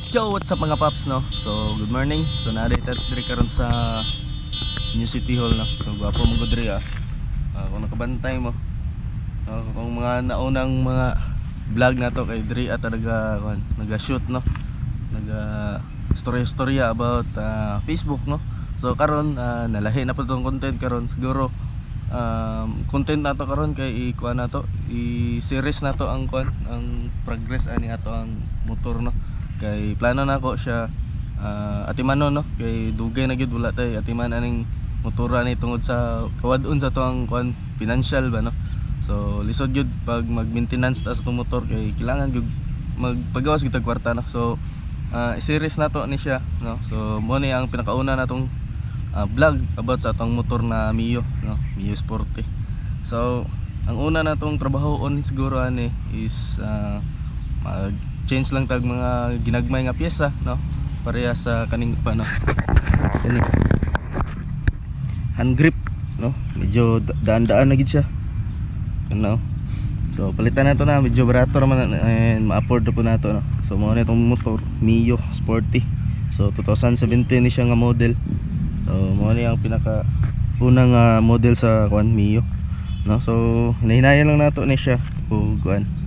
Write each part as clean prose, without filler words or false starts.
Yo, what's up mga paps, no? So, good morning. So, na-date karon sa New City Hall, no? So, gwapo mo good rin, kung nakabantay mo, kung mga naunang mga vlog na to kay Dre at naga-shoot, no? Naga-storya about Facebook, no? So, karon nalahi na po itong content karon. Siguro, content na to karon kay ikuan na to, i-series na to ang progress ani ato ang motor, no? Kay plano na ko siya atimanon, no? Kay dugay na gyud wala tay atiman aning motora ni tungod sa kawadon sa to ang financial ba, no? So lisod gyud pag mag-maintenance ta sa tong motor kay kailangan gyud magpagawas gyud tag kwarta, no? So i-series na to ni siya, no? So mo ni ang pinakauna natong vlog about sa atong motor na Mio, no? Mio Sporty. So ang una natong trabahoon siguro ani is change lang tag mga ginagmay nga pyesa, no? Pareha sa kaning no? Kani hand grip, no? Medyo daan-daan na gid siya, no? So palitan nato na, medyo barato naman and ma-afford po nato, no? So mo na itong motor Mio Sporty. So 2017 ni siya nga model. So mo ni ang pinaka unang model sa Mio, no? So hinahinayan lang nato ni siya o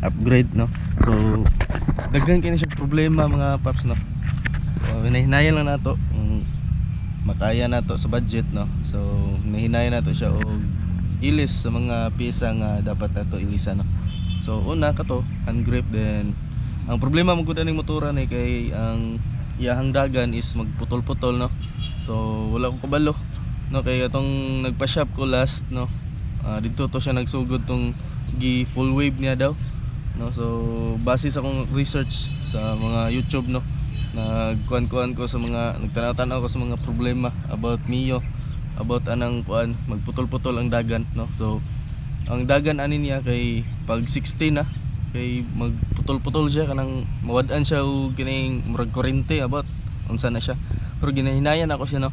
upgrade, no? So daghan kini siya problema mga paps, no? So hinahinayan lang nato makaya nato sa budget, no? So hinahinayan nato siya og ilis sa mga piyesa nga dapat nato ilisan, no? So una kato hand grip, then ang problema mo gud aning motora ni kay ang iyahang dagan is magputol-putol, no? So wala ko kabalo, no? Kay atong nagpa-shop ko last, no? Dito to siya nagsugod tong gi full wave niya daw, no? So base sa akong research sa mga YouTube, no, nagkuan ko sa mga nagtanaw-tanaw ko sa mga problema about Mio, about anang magputol-putol ang dagan, no? So ang dagan ani niya kay pag 16 na kay magputol-putol siya, kanang mawad-an siya og kining murag kurente about unsa na siya. Pero ginahinayan ako siya, no?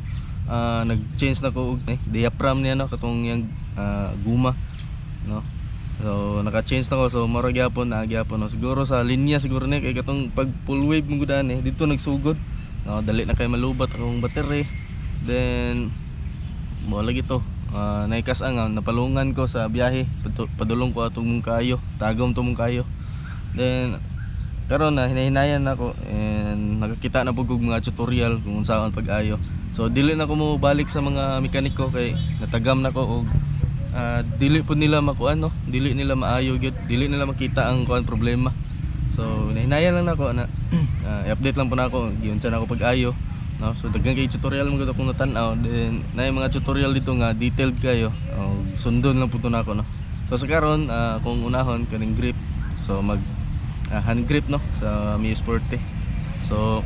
Nag-change na ko og diaphragm niya, no, katong yang guma, no? So naka-change na ko, so mura gyapon na gyapon, no? Siguro sa linya siguro ni kay katong pag full wave mo gudan dito nagsugod, no? Dali na kay malubat akong battery. Then mo lagi to naikas ang napalungan ko sa biyahe, padulong ko atong mong kayo, tagom to mong kayo. Then karon na hinahinayan nako and nakakita na pug mga tutorial kung unsaon pag-ayo. So dili na ko mo balik sa mga mekaniko kay natagam na ko og dili po nila makuan, no? Dili nila maayo gyud, dili nila makita ang problema. So hinahinayan lang nako na i-update lang po nako giunsa na ako pag-ayo, no? So daghan kay tutorial mo gud akong natan-aw, then nay mga tutorial dito nga detailed kayo, sundon lang puto nako, no? So sa karon kung unahon kaning grip, so mag hand grip, no, sa Mio Sporty. So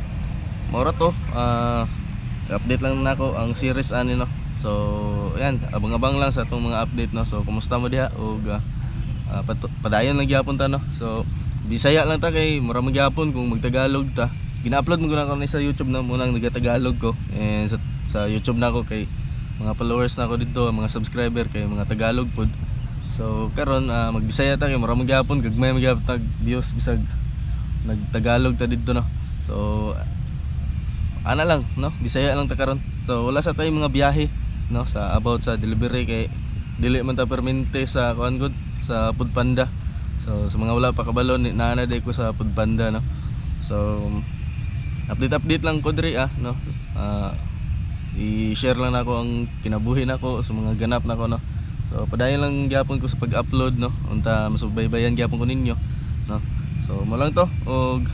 mora to update lang nako ang series ani, no? So ayan, abang-abang lang sa atong mga update, no? So kumusta mo diha og padayon lang gyapon ta, no? So Bisaya lang ta kay mura magyapon kung magtagalog ta. Gina-upload mo guna ko ni sa YouTube na munang nagatagalog ko, and sa YouTube na ako kay mga followers na ako dito, mga subscriber kay mga Tagalog pod. So karon magbisaya ta kay mura magyapon, gagmay magyapon tag views bisag nagtagalog ta dito, no? So ana lang, no? Bisaya lang ta karon. So wala sa tay mga biyahe, no, sa about sa delivery kay dili man ta permente sa good sa Foodpanda. So sa mga wala pa kabalo naana day ko sa Foodpanda, no? So update lang ko diri, no? I-share lang nako ang kinabuhi nako sa mga ganap nako, no? So padayon lang gyapon ko sa pag-upload, no? Unta masubaybayan gyapon ko ninyo, no? So mo lang to og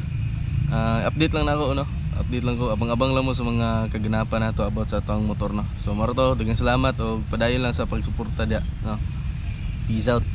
update lang nako, no? Update lang ko, abang-abang lang mo sa mga kaganapan nato about sa atong motor, no? So maro to, daghang salamat og padayon lang sa pagsuporta dia, no? Peace out.